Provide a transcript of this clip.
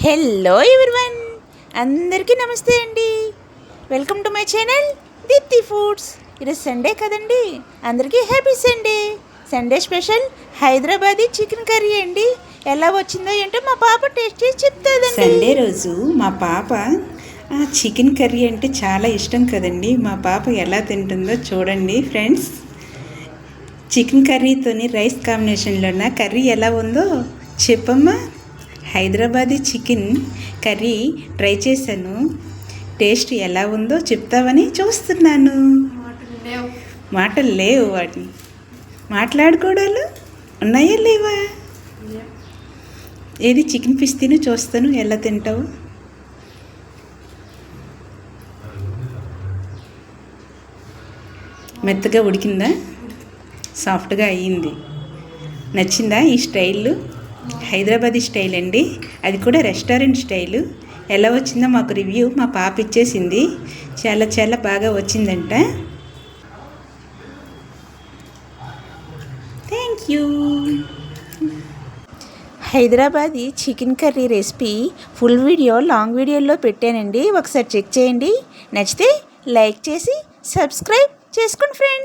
Hello everyone, అందరికీ నమస్తే అండి. Welcome to my channel Deepti foods. ఈరోజు సండే కదండి, అందరికీ happy Sunday. Sunday special Hyderabadi chicken curry అండి. ఎలా వచ్చిందో ఏంటో మా పాప టేస్ట్ చేసి చెప్తుందండి. సండే రోజు మా పాప చికెన్ కర్రీ అంటే చాలా ఇష్టం కదండి. మా పాప ఎలా తింటుందో చూడండి ఫ్రెండ్స్. చికెన్ కర్రీతోని రైస్ కాంబినేషన్లోన కర్రీ ఎలా ఉందో చెప్పమ్మా. హైదరాబాదీ చికెన్ కర్రీ ట్రై చేశాను, టేస్ట్ ఎలా ఉందో చెప్తావని చూస్తున్నాను. మాటలు లేవు, వాటిని మాట్లాడుకోవడాలు ఉన్నాయా లేవా? ఏది చికెన్ పీస్ తిని చూస్తాను ఎలా తింటావు. మెత్తగా ఉడికిందా? సాఫ్ట్గా అయ్యింది. నచ్చిందా ఈ స్టైల్? హైదరాబాదీ స్టైల్ అండి, అది కూడా రెస్టారెంట్ స్టైలు. ఎలా వచ్చిందో మాకు రివ్యూ మా పాప ఇచ్చేసింది. చాలా చాలా బాగా వచ్చిందంట. Thank you. Hyderabadi chicken curry recipe full video long వీడియోలో పెట్టానండి, ఒకసారి చెక్ చేయండి. నచ్చితే లైక్ చేసి సబ్స్క్రైబ్ చేసుకోండి ఫ్రెండ్స్.